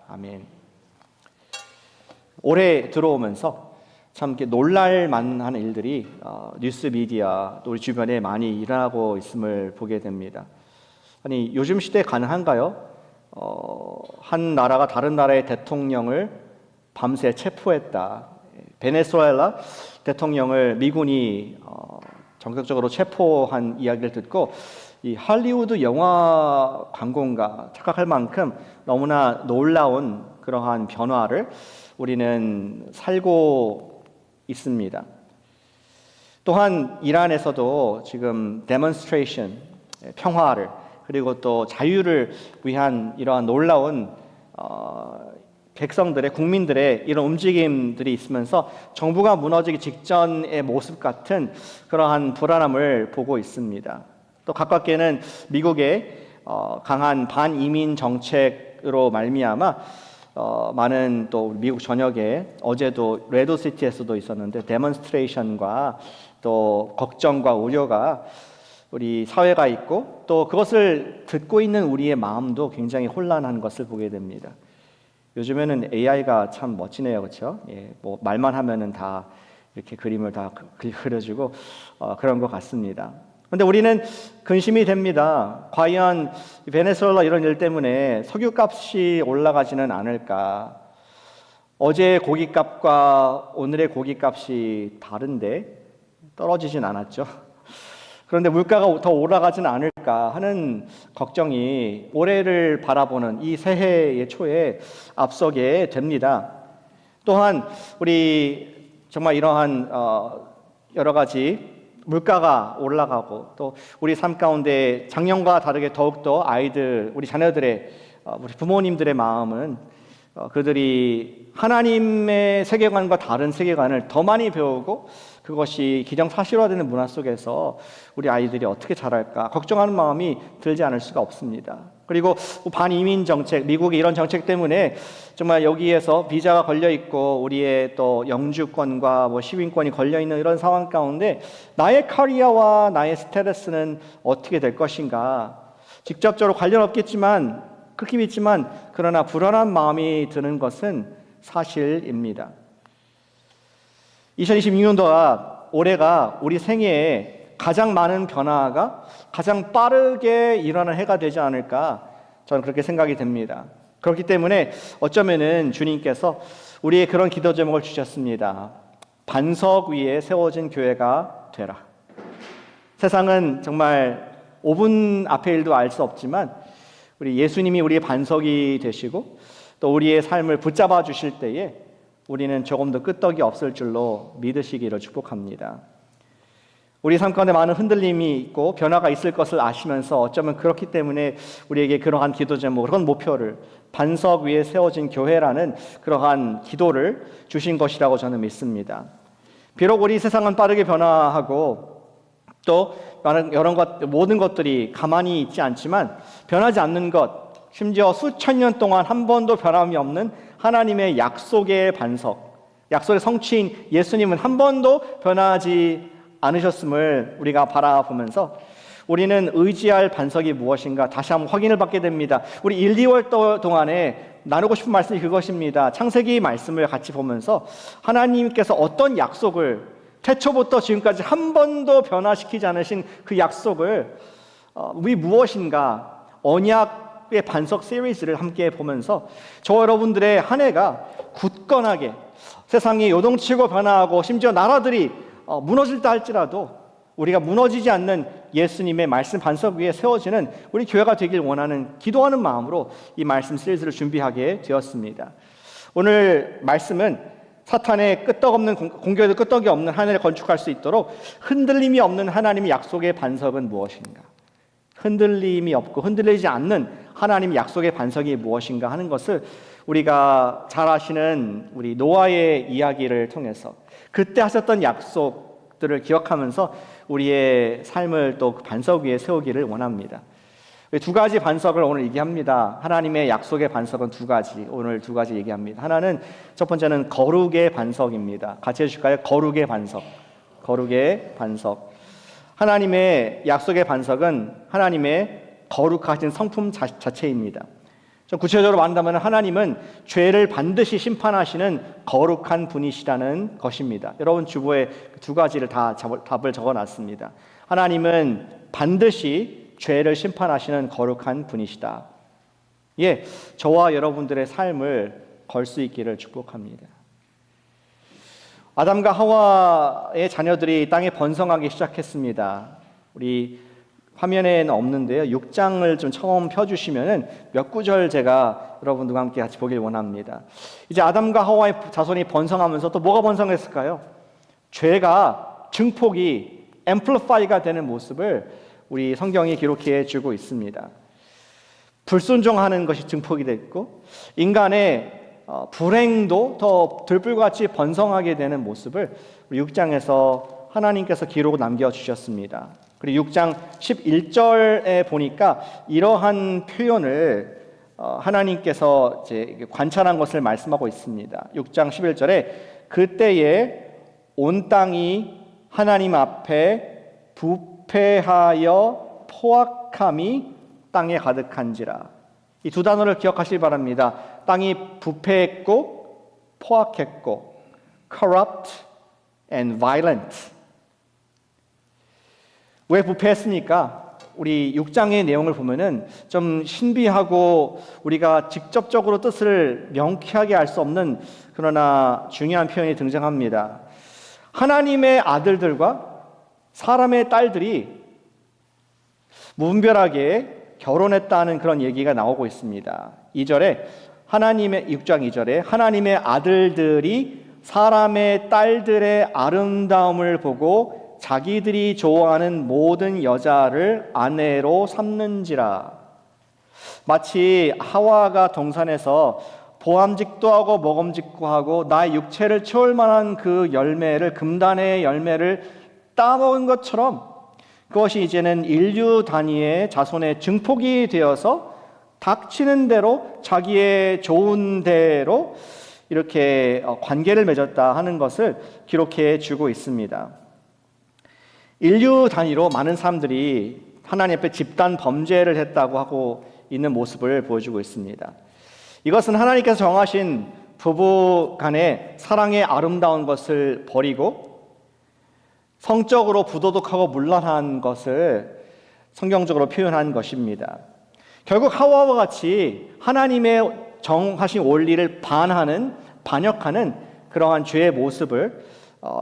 아멘. 올해 들어오면서 참 이렇게 놀랄 만한 일들이 뉴스 미디어 또 우리 주변에 많이 일어나고 있음을 보게 됩니다. 아니, 요즘 시대에 가능한가요? 한 나라가 다른 나라의 대통령을 밤새 체포했다. 베네수엘라 대통령을 미군이 정격적으로 체포한 이야기를 듣고 이 할리우드 영화 광고인가 착각할 만큼 너무나 놀라운 그러한 변화를 우리는 살고 있습니다. 또한 이란에서도 지금 데몬스트레이션, 평화를 그리고 또 자유를 위한 이러한 놀라운 백성들의 국민들의 이런 움직임들이 있으면서 정부가 무너지기 직전의 모습 같은 그러한 불안함을 보고 있습니다. 또 가깝게는 미국의 강한 반이민 정책으로 말미암아 많은 또 미국 전역에 어제도 레드시티에서도 있었는데 데몬스트레이션과 또 걱정과 우려가 우리 사회가 있고 또 그것을 듣고 있는 우리의 마음도 굉장히 혼란한 것을 보게 됩니다. 요즘에는 AI가 참 멋지네요, 그렇죠? 예, 뭐 말만 하면은 다 이렇게 그림을 다 그려주고 그런 것 같습니다. 그런데 우리는 근심이 됩니다. 과연 베네수엘라 이런 일 때문에 석유값이 올라가지는 않을까? 어제의 고기값과 오늘의 고기값이 다른데 떨어지진 않았죠. 그런데 물가가 더 올라가지는 않을까 하는 걱정이 올해를 바라보는 이 새해의 초에 앞서게 됩니다. 또한 우리 정말 이러한 여러 가지 물가가 올라가고 또 우리 삶 가운데 작년과 다르게 더욱더 아이들, 우리 자녀들의 우리 부모님들의 마음은 그들이 하나님의 세계관과 다른 세계관을 더 많이 배우고 그것이 기정사실화되는 문화 속에서 우리 아이들이 어떻게 자랄까 걱정하는 마음이 들지 않을 수가 없습니다. 그리고 반이민 정책, 미국의 이런 정책 때문에 정말 여기에서 비자가 걸려 있고 우리의 또 영주권과 뭐 시민권이 걸려 있는 이런 상황 가운데 나의 커리어와 나의 스테이터스는 어떻게 될 것인가? 직접적으로 관련 없겠지만 그렇게 믿지만 그러나 불안한 마음이 드는 것은 사실입니다. 2026년도가 올해가 우리 생애에 가장 많은 변화가 가장 빠르게 일어나는 해가 되지 않을까 저는 그렇게 생각이 됩니다. 그렇기 때문에 어쩌면은 주님께서 우리의 그런 기도 제목을 주셨습니다. 반석 위에 세워진 교회가 되라. 세상은 정말 5분 앞의 일도 알 수 없지만 우리 예수님이 우리의 반석이 되시고 또 우리의 삶을 붙잡아 주실 때에 우리는 조금 더 끄떡이 없을 줄로 믿으시기를 축복합니다. 우리 삶 가운데 많은 흔들림이 있고 변화가 있을 것을 아시면서 어쩌면 그렇기 때문에 우리에게 그러한 기도 제목, 그런 목표를 반석 위에 세워진 교회라는 그러한 기도를 주신 것이라고 저는 믿습니다. 비록 우리 세상은 빠르게 변화하고 또 모든 것들이 가만히 있지 않지만 변하지 않는 것, 심지어 수천 년 동안 한 번도 변함이 없는 하나님의 약속의 반석, 약속의 성취인 예수님은 한 번도 변하지 않으셨음을 우리가 바라보면서 우리는 의지할 반석이 무엇인가 다시 한번 확인을 받게 됩니다. 우리 1, 2월 동안에 나누고 싶은 말씀이 그것입니다. 창세기 말씀을 같이 보면서 하나님께서 어떤 약속을 태초부터 지금까지 한 번도 변화시키지 않으신 그 약속을 무엇인가 언약의 반석 시리즈를 함께 보면서 저 여러분들의 한 해가 굳건하게 세상이 요동치고 변화하고 심지어 나라들이 무너질다 할지라도 우리가 무너지지 않는 예수님의 말씀 반석 위에 세워지는 우리 교회가 되길 원하는 기도하는 마음으로 이 말씀 시리즈를 준비하게 되었습니다. 오늘 말씀은 사탄의 끄떡없는 공격에도 끄떡이 없는 한 해를 건축할 수 있도록 흔들림이 없는 하나님의 약속의 반석은 무엇인가? 흔들림이 없고 흔들리지 않는 하나님의 약속의 반석이 무엇인가 하는 것을 우리가 잘 아시는 우리 노아의 이야기를 통해서 그때 하셨던 약속들을 기억하면서 우리의 삶을 또 그 반석 위에 세우기를 원합니다. 두 가지 반석을 오늘 얘기합니다. 하나님의 약속의 반석은 두 가지, 오늘 두 가지 얘기합니다. 하나는 첫 번째는 거룩의 반석입니다. 같이 해주실까요? 거룩의 반석. 거룩의 반석. 하나님의 약속의 반석은 하나님의 거룩하신 성품 자체입니다. 좀 구체적으로 말한다면 하나님은 죄를 반드시 심판하시는 거룩한 분이시라는 것입니다. 여러분 주보에 두 가지를 다 답을 적어놨습니다. 하나님은 반드시 죄를 심판하시는 거룩한 분이시다. 예, 저와 여러분들의 삶을 걸 수 있기를 축복합니다. 아담과 하와의 자녀들이 땅에 번성하기 시작했습니다. 우리 화면에는 없는데요. 6장을 좀 처음 펴주시면은 몇 구절 제가 여러분들과 함께 같이 보길 원합니다. 이제 아담과 하와의 자손이 번성하면서 또 뭐가 번성했을까요? 죄가 증폭이 앰플리파이가 되는 모습을 우리 성경이 기록해 주고 있습니다. 불순종하는 것이 증폭이 됐고 인간의 불행도 더 들불같이 번성하게 되는 모습을 우리 6장에서 하나님께서 기록 남겨주셨습니다. 그리고 6장 11절에 보니까 이러한 표현을 하나님께서 이제 관찰한 것을 말씀하고 있습니다. 6장 11절에 그때에 온 땅이 하나님 앞에 부패하여 포악함이 땅에 가득한지라. 이 두 단어를 기억하시기 바랍니다. 땅이 부패했고 포악했고 corrupt and violent. 왜 부패했습니까? 우리 6장의 내용을 보면은 좀 신비하고 우리가 직접적으로 뜻을 명쾌하게 알 수 없는 그러나 중요한 표현이 등장합니다. 하나님의 아들들과 사람의 딸들이 무분별하게 결혼했다는 그런 얘기가 나오고 있습니다. 2절에 6장 2절에 하나님의 아들들이 사람의 딸들의 아름다움을 보고 자기들이 좋아하는 모든 여자를 아내로 삼는지라. 마치 하와가 동산에서 보암직도 하고 먹음직도 하고 나의 육체를 채울 만한 그 열매를, 금단의 열매를 따먹은 것처럼 그것이 이제는 인류 단위의 자손의 증폭이 되어서 닥치는 대로 자기의 좋은 대로 이렇게 관계를 맺었다 하는 것을 기록해 주고 있습니다. 인류 단위로 많은 사람들이 하나님 앞에 집단 범죄를 했다고 하고 있는 모습을 보여주고 있습니다. 이것은 하나님께서 정하신 부부 간의 사랑의 아름다운 것을 버리고 성적으로 부도덕하고 문란한 것을 성경적으로 표현한 것입니다. 결국 하와와 같이 하나님의 정하신 원리를 반역하는 그러한 죄의 모습을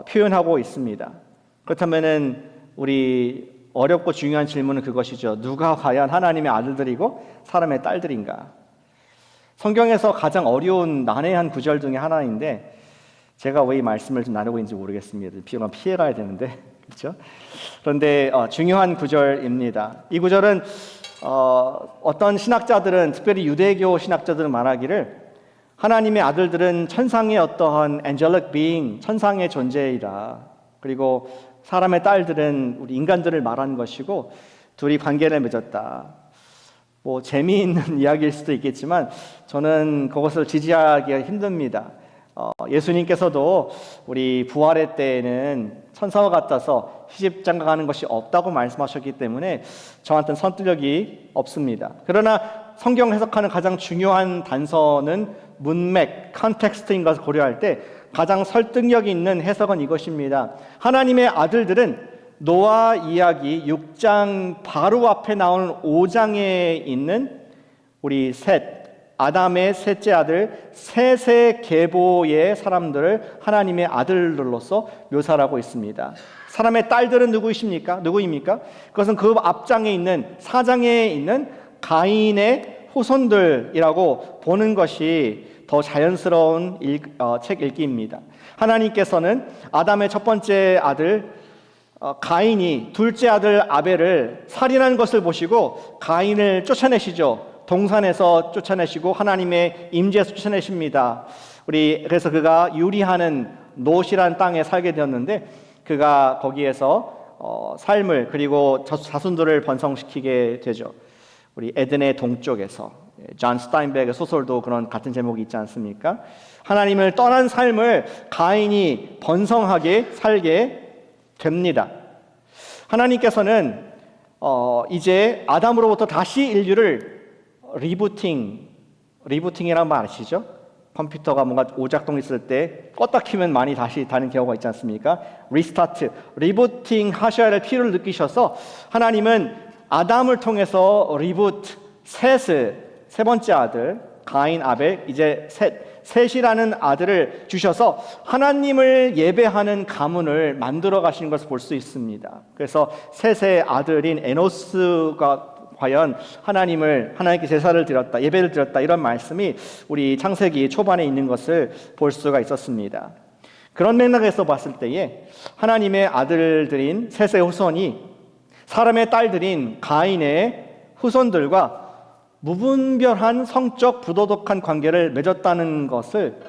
표현하고 있습니다. 그렇다면은 우리 어렵고 중요한 질문은 그것이죠. 누가 과연 하나님의 아들들이고 사람의 딸들인가? 성경에서 가장 어려운 난해한 구절 중에 하나인데 제가 왜 이 말씀을 좀 나누고 있는지 모르겠습니다. 피해가야 되는데 그렇죠? 그런데 중요한 구절입니다. 이 구절은 어떤 신학자들은 특별히 유대교 신학자들은 말하기를 하나님의 아들들은 천상의 어떠한 angelic being, 천상의 존재이다. 그리고 사람의 딸들은 우리 인간들을 말하는 것이고 둘이 관계를 맺었다. 뭐 재미있는 이야기일 수도 있겠지만 저는 그것을 지지하기가 힘듭니다. 예수님께서도 우리 부활의 때에는 천사와 같아서 시집장가가는 것이 없다고 말씀하셨기 때문에 저한테는 선뜻력이 없습니다. 그러나 성경 해석하는 가장 중요한 단서는 문맥, 컨텍스트인 것을 고려할 때 가장 설득력이 있는 해석은 이것입니다. 하나님의 아들들은 노아 이야기 6장 바로 앞에 나오는 5장에 있는 우리 셋, 아담의 셋째 아들 셋의 계보의 사람들을 하나님의 아들들로서 묘사하고 있습니다. 사람의 딸들은 누구입니까? 그것은 그 앞장에 있는 4장에 있는 가인의 후손들이라고 보는 것이 더 자연스러운 책 읽기입니다. 하나님께서는 아담의 첫 번째 아들 가인이 둘째 아들 아벨을 살인한 것을 보시고 가인을 쫓아내시죠. 동산에서 쫓아내시고 하나님의 임재에서 쫓아내십니다. 그래서 그가 유리하는 노시라는 땅에 살게 되었는데 그가 거기에서 삶을 그리고 자손들을 번성시키게 되죠. 우리 에덴의 동쪽에서 존 스타인백의 소설도 그런 같은 제목이 있지 않습니까? 하나님을 떠난 삶을 가인이 번성하게 살게 됩니다. 하나님께서는 이제 아담으로부터 다시 인류를 리부팅, 리부팅이란 말 아시죠? 컴퓨터가 뭔가 오작동 있을 때 껐다 키면 많이 다시 다는 경우가 있지 않습니까? 리스타트, 리부팅 하셔야 할 필요를 느끼셔서 하나님은 아담을 통해서 리부트, 셋을 세 번째 아들 가인 아벨 이제 셋이라는 아들을 주셔서 하나님을 예배하는 가문을 만들어 가시는 것을 볼 수 있습니다. 그래서 셋의 아들인 에노스가 과연 하나님께 제사를 드렸다, 예배를 드렸다 이런 말씀이 우리 창세기 초반에 있는 것을 볼 수가 있었습니다. 그런 맥락에서 봤을 때에 하나님의 아들들인 셋의 후손이 사람의 딸들인 가인의 후손들과 무분별한 성적 부도덕한 관계를 맺었다는 것을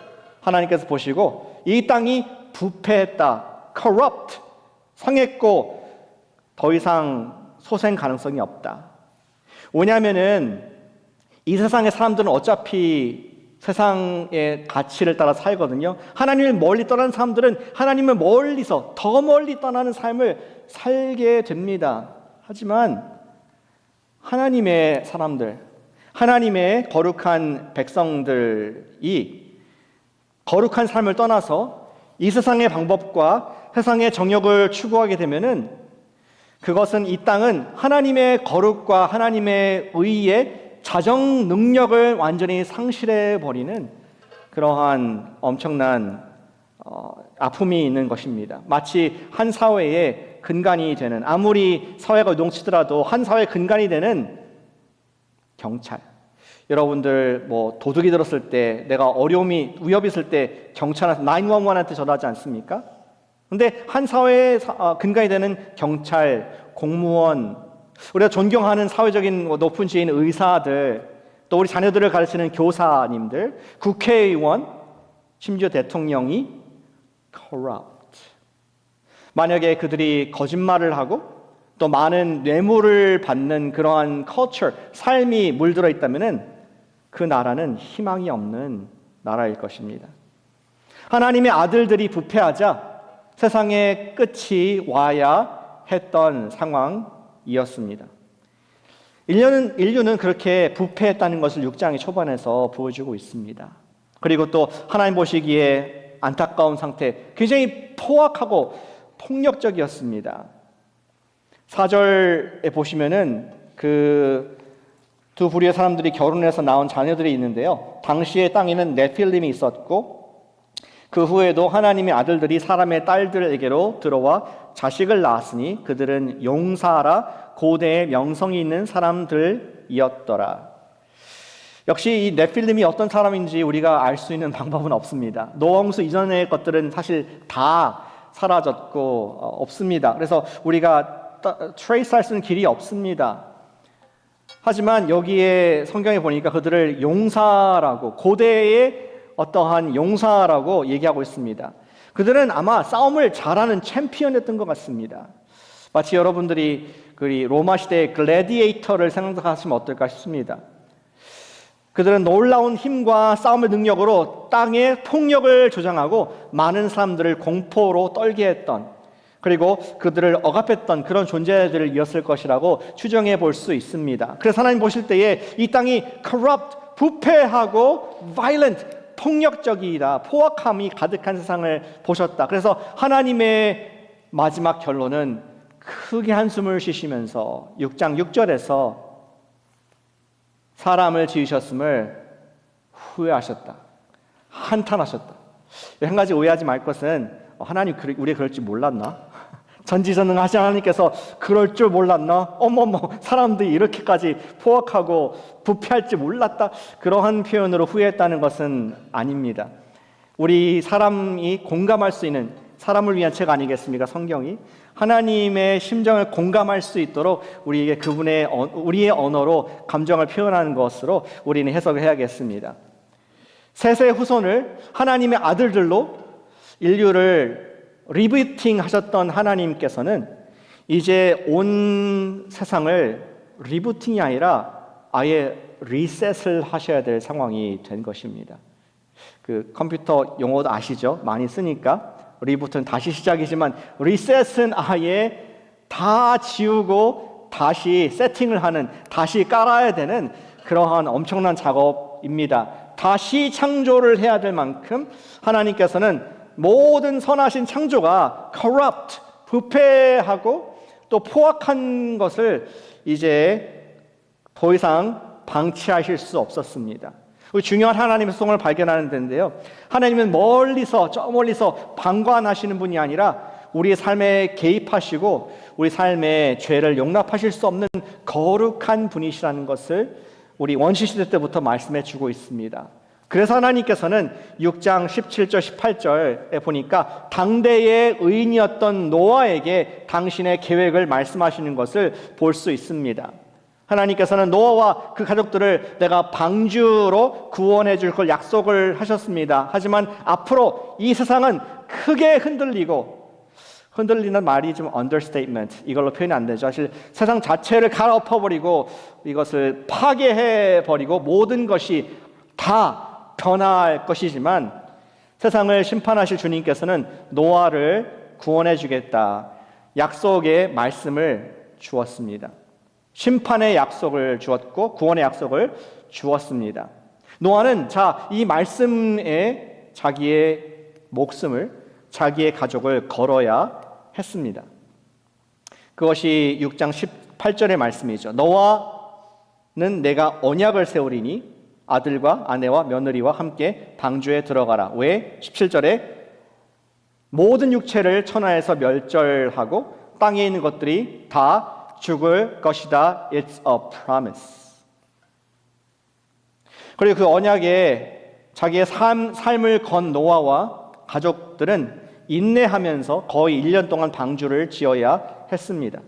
하나님께서 보시고 이 땅이 부패했다, corrupt, 상했고 더 이상 소생 가능성이 없다. 왜냐하면은 이 세상의 사람들은 어차피 세상의 가치를 따라 살거든요. 하나님을 멀리 떠나는 사람들은 하나님을 멀리서 더 멀리 떠나는 삶을 살게 됩니다. 하지만 하나님의 사람들, 하나님의 거룩한 백성들이 거룩한 삶을 떠나서 이 세상의 방법과 세상의 정욕을 추구하게 되면은 그것은 이 땅은 하나님의 거룩과 하나님의 의의 자정 능력을 완전히 상실해 버리는 그러한 엄청난 아픔이 있는 것입니다. 마치 한 사회의 근간이 되는, 아무리 사회가 요동치더라도 한 사회의 근간이 되는 경찰. 여러분들 뭐 도둑이 들었을 때, 내가 위협이 있을 때 경찰한테 911한테 전화하지 않습니까? 근데 한 사회의 근간이 되는 경찰, 공무원, 우리가 존경하는 사회적인 높은 지위인 의사들, 또 우리 자녀들을 가르치는 교사님들, 국회의원, 심지어 대통령이 corrupt. 만약에 그들이 거짓말을 하고 또 많은 뇌물을 받는 그러한 culture, 삶이 물들어 있다면은 그 나라는 희망이 없는 나라일 것입니다. 하나님의 아들들이 부패하자 세상의 끝이 와야 했던 상황이었습니다. 인류는 그렇게 부패했다는 것을 6장의 초반에서 보여주고 있습니다. 그리고 또 하나님 보시기에 안타까운 상태, 굉장히 포악하고 폭력적이었습니다. 4절에 보시면은 그 두 부류의 사람들이 결혼해서 낳은 자녀들이 있는데요. 당시의 땅에는 네필림이 있었고 그 후에도 하나님의 아들들이 사람의 딸들에게로 들어와 자식을 낳았으니 그들은 용사라 고대의 명성이 있는 사람들이었더라. 역시 이 네필림이 어떤 사람인지 우리가 알 수 있는 방법은 없습니다. 노아 홍수 이전의 것들은 사실 다 사라졌고 없습니다. 그래서 우리가 트레이스할 수 있는 길이 없습니다. 하지만 여기에 성경에 보니까 그들을 용사라고, 고대의 어떠한 용사라고 얘기하고 있습니다. 그들은 아마 싸움을 잘하는 챔피언이었던 것 같습니다. 마치 여러분들이 그 로마 시대의 글래디에이터를 생각하시면 어떨까 싶습니다. 그들은 놀라운 힘과 싸움의 능력으로 땅의 폭력을 조장하고 많은 사람들을 공포로 떨게 했던, 그리고 그들을 억압했던 그런 존재들이었을 것이라고 추정해 볼 수 있습니다. 그래서 하나님 보실 때에 이 땅이 corrupt, 부패하고 violent, 폭력적이다, 포악함이 가득한 세상을 보셨다. 그래서 하나님의 마지막 결론은 크게 한숨을 쉬시면서 6장 6절에서 사람을 지으셨음을 후회하셨다, 한탄하셨다. 한 가지 오해하지 말 것은 하나님 우리 그럴 줄 몰랐나? 전지전능하신 하나님께서 그럴 줄 몰랐나? 어머머, 사람들이 이렇게까지 포악하고 부패할 줄 몰랐다. 그러한 표현으로 후회했다는 것은 아닙니다. 우리 사람이 공감할 수 있는, 사람을 위한 책 아니겠습니까? 성경이 하나님의 심정을 공감할 수 있도록 우리에게 우리의 언어로 감정을 표현하는 것으로 우리는 해석을 해야겠습니다. 셋의 후손을 하나님의 아들들로 인류를 리부팅 하셨던 하나님께서는 이제 온 세상을 리부팅이 아니라 아예 리셋을 하셔야 될 상황이 된 것입니다. 그 컴퓨터 용어도 아시죠? 많이 쓰니까. 리부트는 다시 시작이지만 리셋은 아예 다 지우고 다시 세팅을 하는, 다시 깔아야 되는 그러한 엄청난 작업 거입니다. 다시 창조를 해야 될 만큼 하나님께서는 모든 선하신 창조가 corrupt, 부패하고 또 포악한 것을 이제 더 이상 방치하실 수 없었습니다. 중요한 하나님의 소송을 발견하는 데인데요. 하나님은 저 멀리서 방관하시는 분이 아니라 우리의 삶에 개입하시고 우리 삶의 죄를 용납하실 수 없는 거룩한 분이시라는 것을 우리 원시시대 때부터 말씀해 주고 있습니다. 그래서 하나님께서는 6장 17절 18절에 보니까 당대의 의인이었던 노아에게 당신의 계획을 말씀하시는 것을 볼 수 있습니다. 하나님께서는 노아와 그 가족들을 내가 방주로 구원해 줄 걸 약속을 하셨습니다. 하지만 앞으로 이 세상은 크게 흔들리는 말이 좀 understatement, 이걸로 표현이 안 되죠. 사실 세상 자체를 갈아엎어버리고 이것을 파괴해버리고 모든 것이 다 변할 것이지만 세상을 심판하실 주님께서는 노아를 구원해 주겠다, 약속의 말씀을 주었습니다. 심판의 약속을 주었고 구원의 약속을 주었습니다. 노아는 이 말씀에 자기의 목숨을, 자기의 가족을 걸어야 했습니다. 그것이 6장 18절의 말씀이죠. 너와는 내가 언약을 세우리니 아들과 아내와 며느리와 함께 방주에 들어가라. 왜? 17절에 모든 육체를 천하에서 멸절하고 땅에 있는 것들이 다 죽을 것이다. It's a promise. 그리고 그 언약에 자기의 삶을 건 노아와 가족들은 인내하면서 거의 1년 동안 방주를 지어야 했습니다.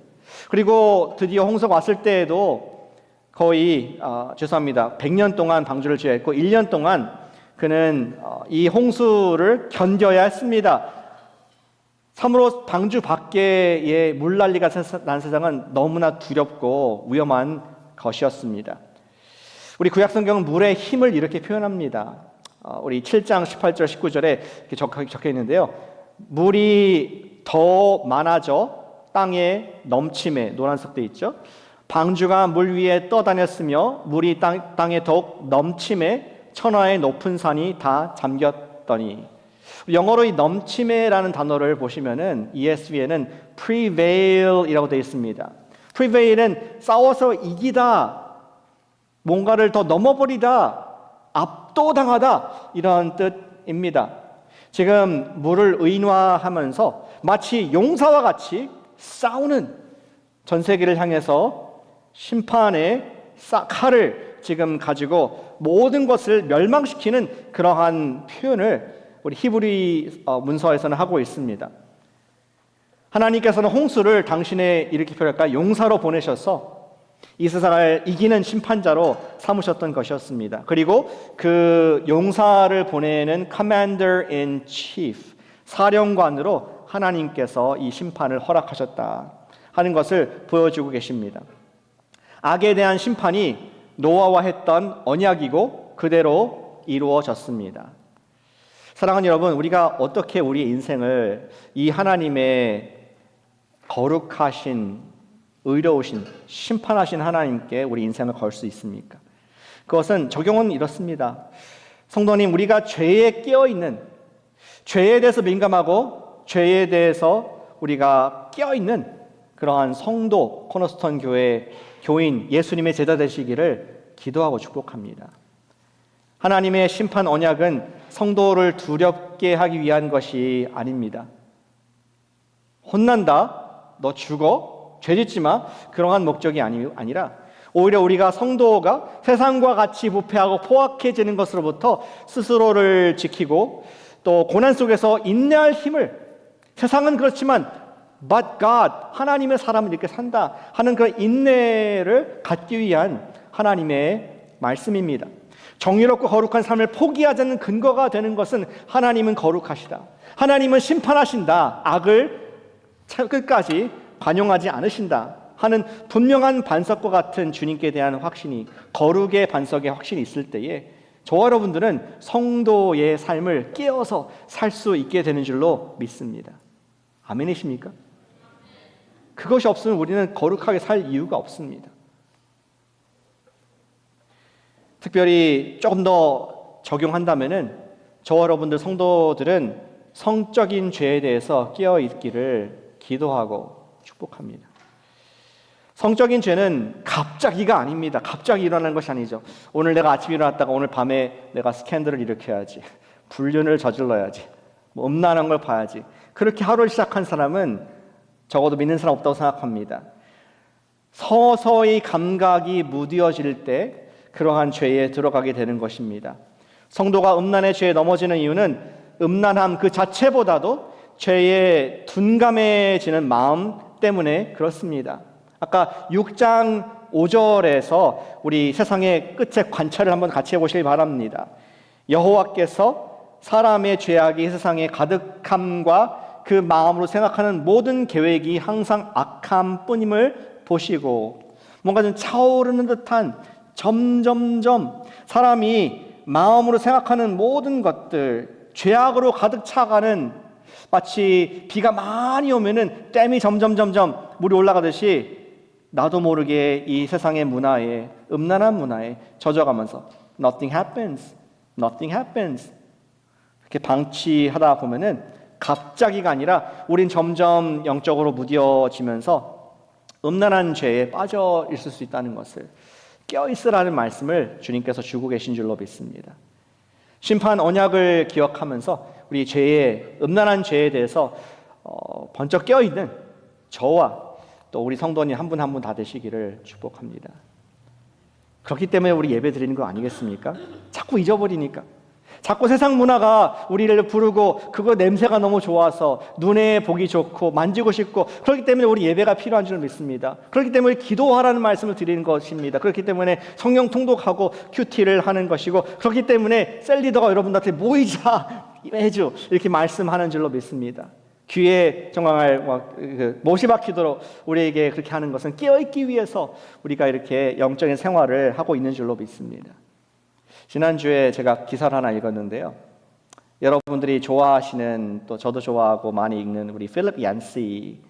그리고 드디어 홍수가 왔을 때에도 거의 100년 동안 방주를 지어야 했고 1년 동안 그는 이 홍수를 견뎌야 했습니다. 참으로 방주 밖의 물난리가 난 세상은 너무나 두렵고 위험한 것이었습니다. 우리 구약성경은 물의 힘을 이렇게 표현합니다. 우리 7장 18절 19절에 이렇게 적혀 있는데요. 물이 더 많아져 땅에 넘침에, 노란색 돼 있죠. 방주가 물 위에 떠다녔으며 물이 땅에 더욱 넘침에 천하의 높은 산이 다 잠겼더니. 영어로 이 넘침에라는 단어를 보시면은 ESV에는 prevail이라고 되어 있습니다. prevail은 싸워서 이기다, 뭔가를 더 넘어버리다, 압도당하다, 이런 뜻입니다. 지금 물을 의인화하면서 마치 용사와 같이 싸우는, 전 세계를 향해서 심판의 칼을 지금 가지고 모든 것을 멸망시키는 그러한 표현을 우리 히브리 문서에서는 하고 있습니다. 하나님께서는 홍수를 당신의 이렇게 표현할까 용사로 보내셔서 이 세상을 이기는 심판자로 삼으셨던 것이었습니다. 그리고 그 용사를 보내는 Commander in Chief, 사령관으로 하나님께서 이 심판을 허락하셨다 하는 것을 보여주고 계십니다. 악에 대한 심판이 노아와 했던 언약이고 그대로 이루어졌습니다. 사랑하는 여러분, 우리가 어떻게 우리의 인생을 이 하나님의 거룩하신, 의로우신, 심판하신 하나님께 우리 인생을 걸 수 있습니까? 그것은 적용은 이렇습니다. 성도님, 우리가 죄에 깨어있는, 죄에 대해서 민감하고 죄에 대해서 우리가 깨어있는 그러한 성도, 코너스톤 교회 교인, 예수님의 제자 되시기를 기도하고 축복합니다. 하나님의 심판 언약은 성도를 두렵게 하기 위한 것이 아닙니다. 혼난다, 너 죽어, 죄 짓지 마, 그러한 목적이 아니라 오히려 우리가 성도가 세상과 같이 부패하고 포악해지는 것으로부터 스스로를 지키고 또 고난 속에서 인내할 힘을, 세상은 그렇지만 but God, 하나님의 사람은 이렇게 산다 하는 그런 인내를 갖기 위한 하나님의 말씀입니다. 정의롭고 거룩한 삶을 포기하지 않는 근거가 되는 것은 하나님은 거룩하시다, 하나님은 심판하신다, 악을 끝까지 관용하지 않으신다 하는 분명한 반석과 같은 주님께 대한 확신이, 거룩의 반석의 확신이 있을 때에 저와 여러분들은 성도의 삶을 깨어서 살 수 있게 되는 줄로 믿습니다. 아멘이십니까? 그것이 없으면 우리는 거룩하게 살 이유가 없습니다. 특별히 조금 더 적용한다면은 저와 여러분들 성도들은 성적인 죄에 대해서 깨어 있기를 기도하고 축복합니다. 성적인 죄는 갑자기가 아닙니다. 갑자기 일어나는 것이 아니죠. 오늘 내가 아침에 일어났다가 오늘 밤에 내가 스캔들을 일으켜야지, 불륜을 저질러야지, 음란한 걸 봐야지, 그렇게 하루를 시작한 사람은 적어도 믿는 사람 없다고 생각합니다. 서서히 감각이 무뎌질 때 그러한 죄에 들어가게 되는 것입니다. 성도가 음란의 죄에 넘어지는 이유는 음란함 그 자체보다도 죄에 둔감해지는 마음 때문에 그렇습니다. 아까 6장 5절에서 우리 세상의 끝의 관찰을 한번 같이 해보시기 바랍니다. 여호와께서 사람의 죄악이 세상에 가득함과 그 마음으로 생각하는 모든 계획이 항상 악함 뿐임을 보시고, 뭔가 좀 차오르는 듯한 점점점 사람이 마음으로 생각하는 모든 것들, 죄악으로 가득 차가는, 마치 비가 많이 오면은 댐이 점점점점 물이 올라가듯이 나도 모르게 이 세상의 문화에, 음란한 문화에 젖어가면서 nothing happens, nothing happens 이렇게 방치하다 보면은 갑자기가 아니라 우린 점점 영적으로 무뎌지면서 음란한 죄에 빠져 있을 수 있다는 것을, 깨어있으라는 말씀을 주님께서 주고 계신 줄로 믿습니다. 심판 언약을 기억하면서 우리 죄의, 음란한 죄에 대해서 번쩍 깨어있는 저와 또 우리 성도님 한 분 한 분 다 되시기를 축복합니다. 그렇기 때문에 우리 예배 드리는 거 아니겠습니까? 자꾸 잊어버리니까. 자꾸 세상 문화가 우리를 부르고 그거 냄새가 너무 좋아서 눈에 보기 좋고 만지고 싶고, 그렇기 때문에 우리 예배가 필요한 줄 믿습니다. 그렇기 때문에 기도하라는 말씀을 드리는 것입니다. 그렇기 때문에 성령 통독하고 큐티를 하는 것이고, 그렇기 때문에 셀리더가 여러분들한테 모이자 매주 이렇게 말씀하는 줄로 믿습니다. 귀에 정말 못이 박히도록 우리에게 그렇게 하는 것은 깨어있기 위해서 우리가 이렇게 영적인 생활을 하고 있는 줄로 믿습니다. 지난주에 제가 기사를 하나 읽었는데요. 여러분들이 좋아하시는, 또 저도 좋아하고 많이 읽는 우리 필립 얀시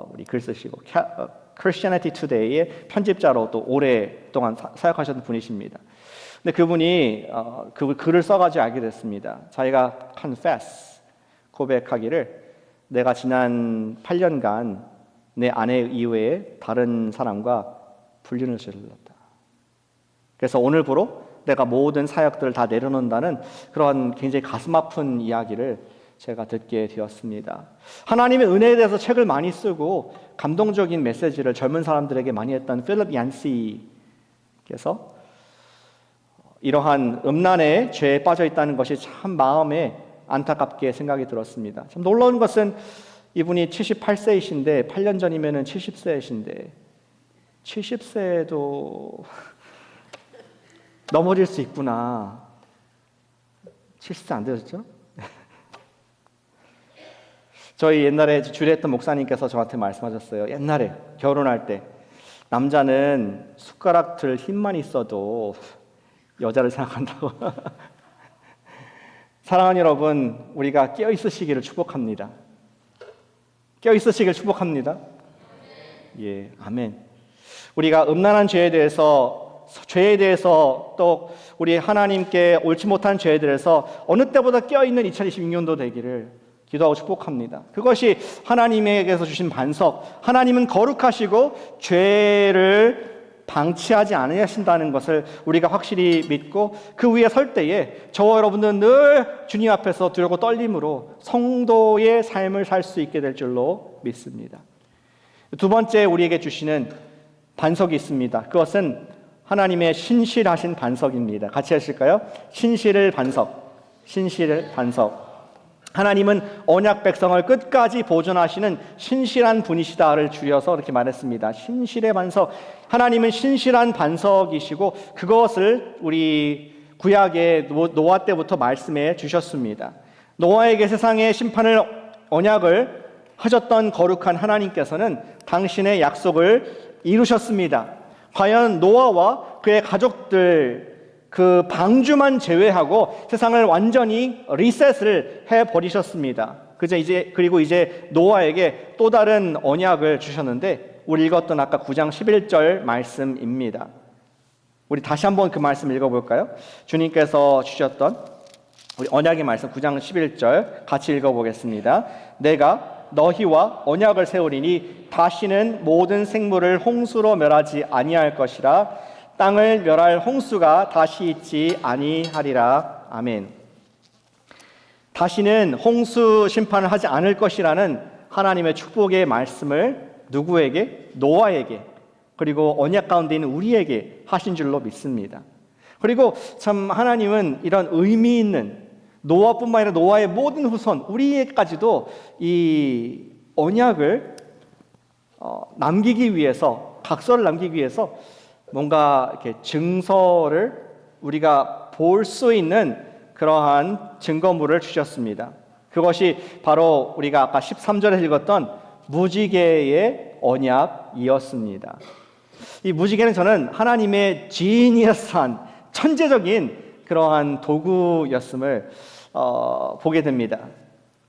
우리 글 쓰시고 Christianity Today의 편집자로 또 오랫동안 사역하셨던 분이십니다. 근데 그분이 그 글을 써가지고 알게 됐습니다. 자기가 confess, 고백하기를, 내가 지난 8년간 내 아내 이외에 다른 사람과 불륜을 저질렀다. 그래서 오늘부로 내가 모든 사역들을 다 내려놓는다는 그런 굉장히 가슴 아픈 이야기를 제가 듣게 되었습니다. 하나님의 은혜에 대해서 책을 많이 쓰고 감동적인 메시지를 젊은 사람들에게 많이 했던 필립 얀시께서 이러한 음란의 죄에 빠져 있다는 것이 참 마음에 안타깝게 생각이 들었습니다. 참 놀라운 것은 이분이 78세이신데 8년 전이면 70세이신데 70세에도 넘어질 수 있구나. 70세 안 되셨죠? 저희 옛날에 주례했던 목사님께서 저한테 말씀하셨어요. 옛날에 결혼할 때 남자는 숟가락 들 힘만 있어도 여자를 생각한다고. 사랑하는 여러분, 우리가 깨어있으시기를 축복합니다. 깨어있으시기를 축복합니다. 예, 아멘. 우리가 음란한 죄에 대해서 또 우리 하나님께 옳지 못한 죄에 대해서 어느 때보다 깨어있는 2026년도 되기를 기도하고 축복합니다. 그것이 하나님에게서 주신 반석, 하나님은 거룩하시고 죄를 방치하지 않으신다는 것을 우리가 확실히 믿고, 그 위에 설 때에 저와 여러분들은 늘 주님 앞에서 두렵고 떨림으로 성도의 삶을 살 수 있게 될 줄로 믿습니다. 두 번째 우리에게 주시는 반석이 있습니다. 그것은 하나님의 신실하신 반석입니다. 같이 하실까요? 신실을 반석, 신실을 반석. 하나님은 언약 백성을 끝까지 보존하시는 신실한 분이시다를 줄여서 이렇게 말했습니다. 신실의 반석. 하나님은 신실한 반석이시고 그것을 우리 구약의 노아 때부터 말씀해 주셨습니다. 노아에게 세상의 심판을, 언약을 하셨던 거룩한 하나님께서는 당신의 약속을 이루셨습니다. 과연 노아와 그의 가족들, 그 방주만 제외하고 세상을 완전히 리셋을 해버리셨습니다. 그리고 이제 노아에게 또 다른 언약을 주셨는데, 우리 읽었던 아까 9장 11절 말씀입니다. 우리 다시 한번 그 말씀 읽어볼까요? 주님께서 주셨던 우리 언약의 말씀 9장 11절 같이 읽어보겠습니다. 내가 너희와 언약을 세우리니 다시는 모든 생물을 홍수로 멸하지 아니할 것이라. 땅을 멸할 홍수가 다시 있지 아니하리라. 아멘. 다시는 홍수 심판을 하지 않을 것이라는 하나님의 축복의 말씀을 누구에게? 노아에게, 그리고 언약 가운데 있는 우리에게 하신 줄로 믿습니다. 그리고 참 하나님은 이런 의미 있는 노아뿐만 아니라 노아의 모든 후손, 우리에게까지도 이 언약을 남기기 위해서, 각서를 남기기 위해서 뭔가 이렇게 증서를 우리가 볼 수 있는 그러한 증거물을 주셨습니다. 그것이 바로 우리가 아까 13절에 읽었던 무지개의 언약이었습니다. 이 무지개는 저는 하나님의 지니어스한 천재적인 그러한 도구였음을 보게 됩니다.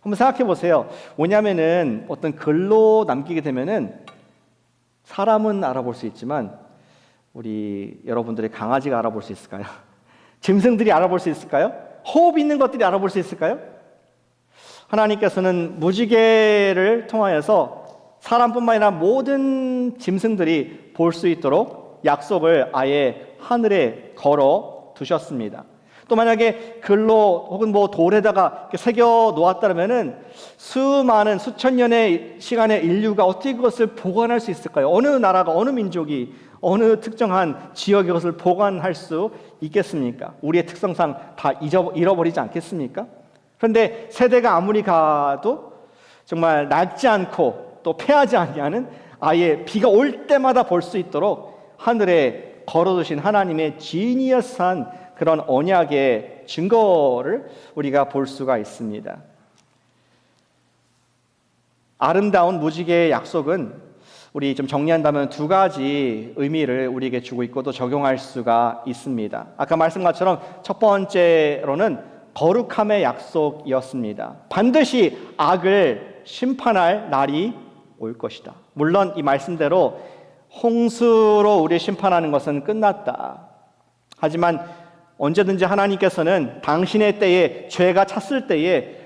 한번 생각해 보세요. 뭐냐면은 어떤 글로 남기게 되면은 사람은 알아볼 수 있지만 우리 여러분들의 강아지가 알아볼 수 있을까요? 짐승들이 알아볼 수 있을까요? 호흡 있는 것들이 알아볼 수 있을까요? 하나님께서는 무지개를 통하여서 사람뿐만 아니라 모든 짐승들이 볼 수 있도록 약속을 아예 하늘에 걸어 두셨습니다. 또 만약에 글로 혹은 돌에다가 새겨 놓았다면은 수많은 수천 년의 시간의 인류가 어떻게 그것을 보관할 수 있을까요? 어느 나라가, 어느 민족이, 어느 특정한 지역에 그것을 보관할 수 있겠습니까? 우리의 특성상 다 잃어버리지 않겠습니까? 그런데 세대가 아무리 가도 정말 낡지 않고 또 폐하지 아니하는 아예 비가 올 때마다 볼 수 있도록 하늘에 걸어두신 하나님의 지니어스한 그런 언약의 증거를 우리가 볼 수가 있습니다. 아름다운 무지개의 약속은 우리 좀 정리한다면 두 가지 의미를 우리에게 주고 있고 또 적용할 수가 있습니다. 아까 말씀한 것처럼 첫 번째로는 거룩함의 약속이었습니다. 반드시 악을 심판할 날이 올 것이다. 물론 이 말씀대로 홍수로 우리 심판하는 것은 끝났다. 하지만 언제든지 하나님께서는 당신의 때에 죄가 찼을 때에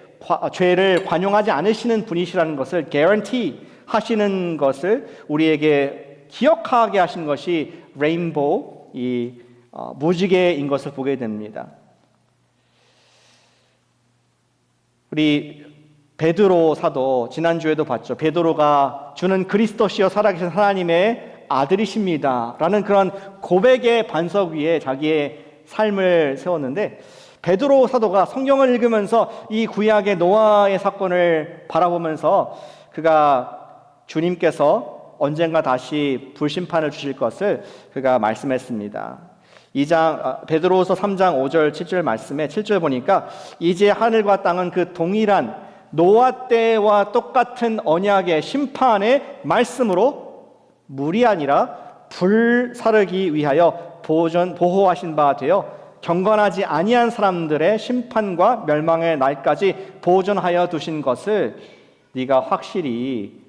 죄를 관용하지 않으시는 분이시라는 것을 개런티 하시는 것을 우리에게 기억하게 하신 것이 레인보우, 이 무지개인 것을 보게 됩니다. 우리 베드로 사도 지난주에도 봤죠. 베드로가 주는 그리스도시여 살아계신 하나님의 아들이십니다 라는 그런 고백의 반석 위에 자기의 삶을 세웠는데, 베드로 사도가 성경을 읽으면서 이 구약의 노아의 사건을 바라보면서 그가 주님께서 언젠가 다시 불심판을 주실 것을 그가 말씀했습니다. 베드로후서 3장 5절 7절 말씀에 7절 보니까 이제 하늘과 땅은 그 동일한 노아 때와 똑같은 언약의 심판의 말씀으로 물이 아니라 불사르기 위하여 보호하신 바 되어 경건하지 아니한 사람들의 심판과 멸망의 날까지 보존하여 두신 것을 네가 확실히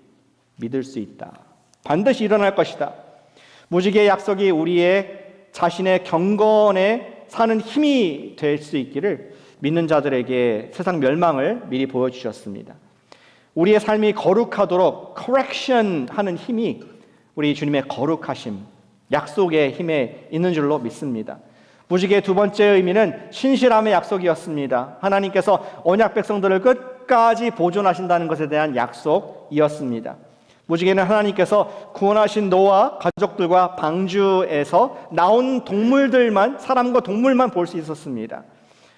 믿을 수 있다. 반드시 일어날 것이다. 무지개의 약속이 우리의 자신의 경건에 사는 힘이 될 수 있기를 믿는 자들에게 세상 멸망을 미리 보여주셨습니다. 우리의 삶이 거룩하도록 correction 하는 힘이 우리 주님의 거룩하심, 약속의 힘에 있는 줄로 믿습니다. 무지개의 두 번째 의미는 신실함의 약속이었습니다. 하나님께서 언약 백성들을 끝까지 보존하신다는 것에 대한 약속이었습니다. 무지개는 하나님께서 구원하신 노아 가족들과 방주에서 나온 동물들만, 사람과 동물만 볼 수 있었습니다.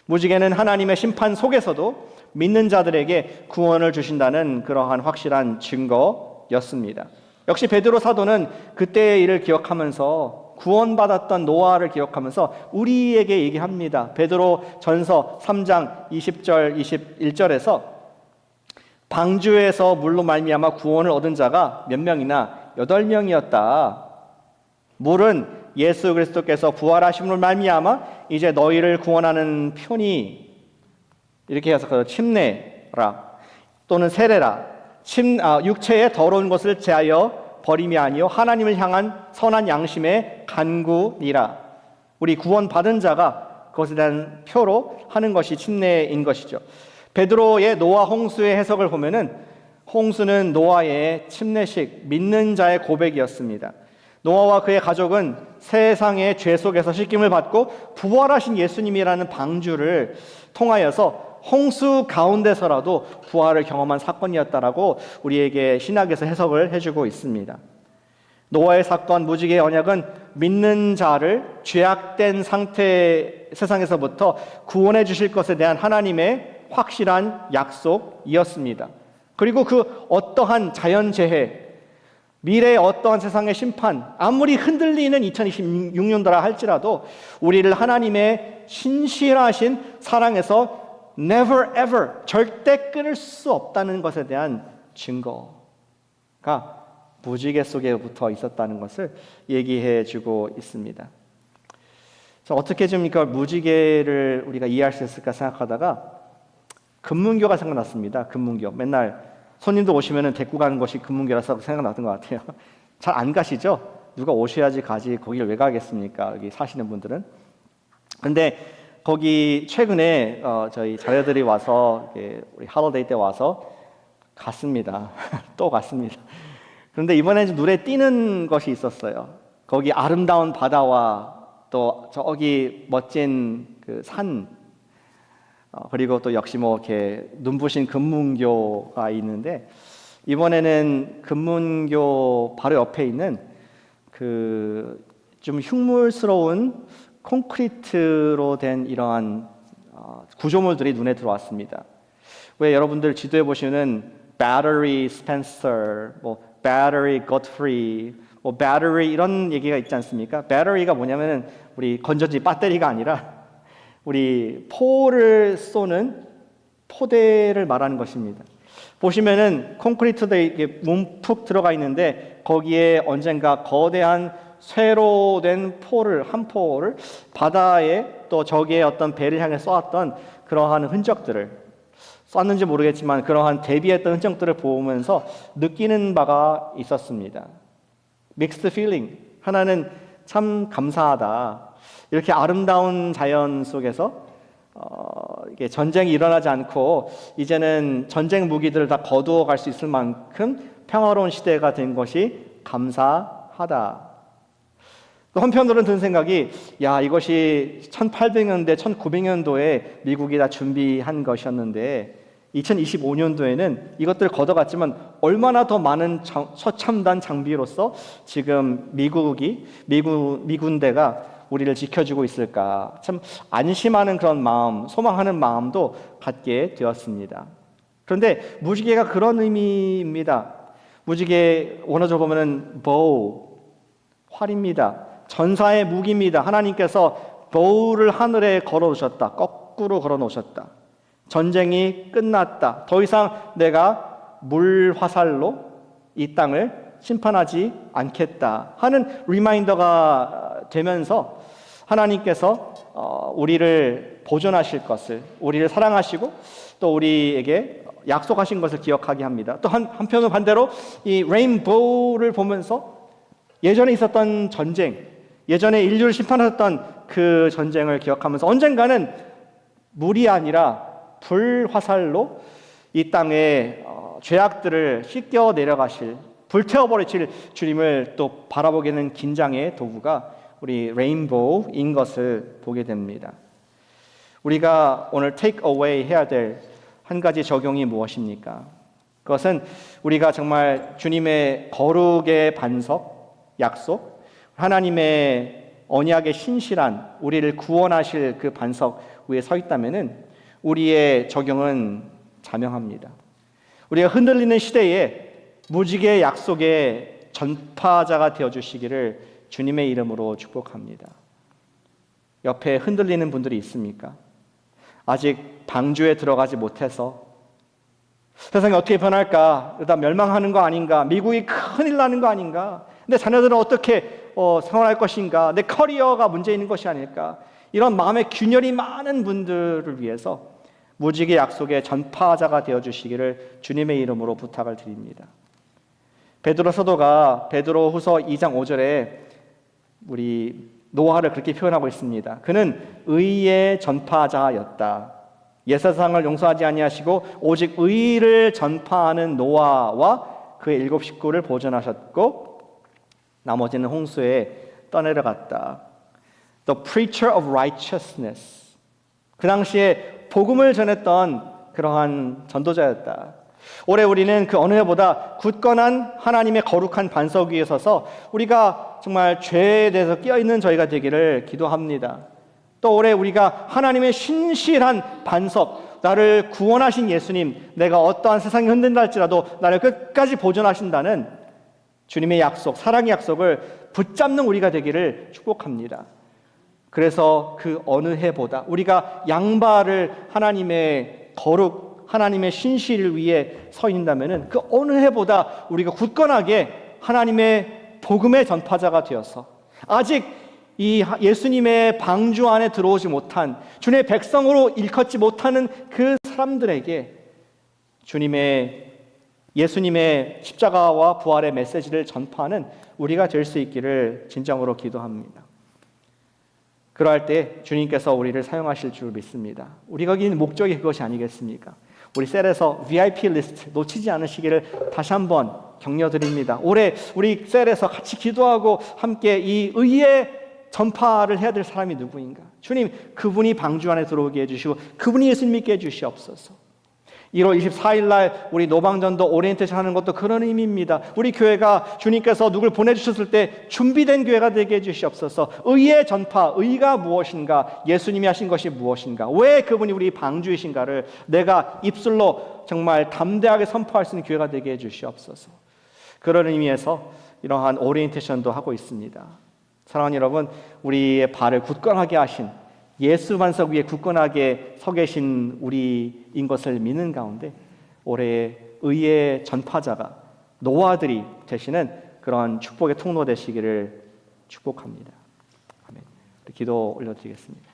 무지개는 하나님의 심판 속에서도 믿는 자들에게 구원을 주신다는 그러한 확실한 증거였습니다. 역시 베드로 사도는 그때의 일을 기억하면서 구원받았던 노아를 기억하면서 우리에게 얘기합니다. 베드로 전서 3장 20절 21절에서 방주에서 물로 말미암아 구원을 얻은 자가 몇 명이나 8명이었다. 물은 예수 그리스도께서 부활하심으로 말미암아 이제 너희를 구원하는 편이, 이렇게 해서 침례라 또는 세례라, 육체의 더러운 것을 제하여 버림이 아니요 하나님을 향한 선한 양심의 간구니라. 우리 구원받은 자가 그것에 대한 표로 하는 것이 침례인 것이죠. 베드로의 노아 홍수의 해석을 보면은 홍수는 노아의 침례식, 믿는 자의 고백이었습니다. 노아와 그의 가족은 세상의 죄 속에서 씻김을 받고 부활하신 예수님이라는 방주를 통하여서 홍수 가운데서라도 부활을 경험한 사건이었다라고 우리에게 신학에서 해석을 해주고 있습니다. 노아의 사건, 무지개의 언약은 믿는 자를 죄악된 상태 세상에서부터 구원해 주실 것에 대한 하나님의 확실한 약속이었습니다. 그리고 그 어떠한 자연재해, 미래의 어떠한 세상의 심판, 아무리 흔들리는 2026년도라 할지라도 우리를 하나님의 신실하신 사랑에서 never ever, 절대 끊을 수 없다는 것에 대한 증거가 무지개 속에 붙어 있었다는 것을 얘기해 주고 있습니다. 어떻게 좀 이걸 무지개를 우리가 이해할 수 있을까 생각하다가 금문교가 생각났습니다. 금문교. 맨날 손님들 오시면 데리고 가는 것이 금문교라서 생각났던 것 같아요. 잘 안 가시죠? 누가 오셔야지 가지 거기를 왜 가겠습니까? 여기 사시는 분들은. 근데 거기 최근에 저희 자녀들이 와서 우리 할로데이 때 와서 갔습니다. 또 갔습니다. 그런데 이번에 눈에 띄는 것이 있었어요. 거기 아름다운 바다와 또 저기 멋진 그 산, 그리고 또 역시 뭐 이렇게 눈부신 금문교가 있는데, 이번에는 금문교 바로 옆에 있는 그 좀 흉물스러운 콘크리트로 된 이러한 구조물들이 눈에 들어왔습니다. 왜 여러분들 지도에 보시면 Battery Spencer, 뭐 Battery Godfrey, 뭐 Battery 이런 얘기가 있지 않습니까? Battery가 뭐냐면은 우리 건전지 배터리가 아니라 우리 포를 쏘는 포대를 말하는 것입니다. 보시면은 콘크리트도 이게 움푹 들어가 있는데 거기에 언젠가 거대한 쇠로 된 한 포를 바다에 또 저기에 어떤 배를 향해 쏘았던 그러한 흔적들을, 쐈는지 모르겠지만 그러한 대비했던 흔적들을 보면서 느끼는 바가 있었습니다. 믹스드 필링. 하나는 참 감사하다. 이렇게 아름다운 자연 속에서 이게 전쟁이 일어나지 않고 이제는 전쟁 무기들을 다 거두어 갈 수 있을 만큼 평화로운 시대가 된 것이 감사하다. 또 한편으로는 든 생각이, 야, 이것이 1800년대, 1900년도에 미국이 다 준비한 것이었는데 2025년도에는 이것들을 걷어갔지만 얼마나 더 많은 최첨단 장비로서 지금 미군대가 우리를 지켜주고 있을까. 참 안심하는 그런 마음, 소망하는 마음도 갖게 되었습니다. 그런데 무지개가 그런 의미입니다. 무지개 원어적으로 보면은 bow, 활입니다. 전사의 무기입니다. 하나님께서 bow를 하늘에 걸어 놓으셨다. 거꾸로 걸어 놓으셨다. 전쟁이 끝났다. 더 이상 내가 물화살로 이 땅을 심판하지 않겠다 하는 리마인더가 되면서 하나님께서 우리를 보존하실 것을, 우리를 사랑하시고 또 우리에게 약속하신 것을 기억하게 합니다. 또 한편으로 반대로 이 레인보우를 보면서 예전에 있었던 전쟁, 예전에 인류를 심판하셨던 그 전쟁을 기억하면서 언젠가는 물이 아니라 불화살로 이 땅에 죄악들을 씻겨 내려가실, 불태워버리실 주님을 또 바라보게 되는 긴장의 도구가 우리 레인보우인 것을 보게 됩니다. 우리가 오늘 take away 해야 될 한 가지 적용이 무엇입니까? 그것은 우리가 정말 주님의 거룩의 반석, 약속, 하나님의 언약의 신실한 우리를 구원하실 그 반석 위에 서 있다면은 우리의 적용은 자명합니다. 우리가 흔들리는 시대에 무지개의 약속의 전파자가 되어주시기를 주님의 이름으로 축복합니다. 옆에 흔들리는 분들이 있습니까? 아직 방주에 들어가지 못해서 세상이 어떻게 변할까? 그러다 멸망하는 거 아닌가? 미국이 큰일 나는 거 아닌가? 내 자녀들은 어떻게 생활할 것인가? 내 커리어가 문제 있는 것이 아닐까? 이런 마음의 균열이 많은 분들을 위해서 무지개 약속의 전파자가 되어주시기를 주님의 이름으로 부탁을 드립니다. 베드로 사도가 베드로후서 2장 5절에 우리 노아를 그렇게 표현하고 있습니다. 그는 의의 전파자였다. 옛세상을 용서하지 아니하시고 오직 의를 전파하는 노아와 그의 7 식구를 보존하셨고 나머지는 홍수에 떠내려갔다. The preacher of righteousness. 그 당시에 복음을 전했던 그러한 전도자였다. 올해 우리는 그 어느 해보다 굳건한 하나님의 거룩한 반석 위에 서서 우리가 정말 죄에 대해서 깨어있는 저희가 되기를 기도합니다. 또 올해 우리가 하나님의 신실한 반석, 나를 구원하신 예수님, 내가 어떠한 세상이 흔든다 할지라도 나를 끝까지 보존하신다는 주님의 약속, 사랑의 약속을 붙잡는 우리가 되기를 축복합니다. 그래서 그 어느 해보다 우리가 양발을 하나님의 거룩, 하나님의 신실을 위해 서 있다면은 그 어느 해보다 우리가 굳건하게 하나님의 복음의 전파자가 되어서 아직 이 예수님의 방주 안에 들어오지 못한 주님의 백성으로 일컫지 못하는 그 사람들에게 예수님의 십자가와 부활의 메시지를 전파하는 우리가 될 수 있기를 진정으로 기도합니다. 그러할 때 주님께서 우리를 사용하실 줄 믿습니다. 우리가 여기 있는 목적이 그것이 아니겠습니까? 우리 셀에서 VIP 리스트 놓치지 않으시기를 다시 한번 격려드립니다. 올해 우리 셀에서 같이 기도하고 함께 이 의의 전파를 해야 될 사람이 누구인가? 주님, 그분이 방주 안에 들어오게 해주시고 그분이 예수님 믿게 해주시옵소서. 1월 24일 날 우리 노방전도 오리엔테이션 하는 것도 그런 의미입니다. 우리 교회가 주님께서 누굴 보내주셨을 때 준비된 교회가 되게 해주시옵소서. 의의 전파, 의가 무엇인가? 예수님이 하신 것이 무엇인가? 왜 그분이 우리 방주이신가를 내가 입술로 정말 담대하게 선포할 수 있는 교회가 되게 해주시옵소서. 그런 의미에서 이러한 오리엔테이션도 하고 있습니다. 사랑하는 여러분, 우리의 발을 굳건하게 하신 예수 반석 위에 굳건하게 서 계신 우리인 것을 믿는 가운데 올해의 의의 전파자가 노아들이 되시는 그런 축복의 통로 되시기를 축복합니다. 아멘. 기도 올려드리겠습니다.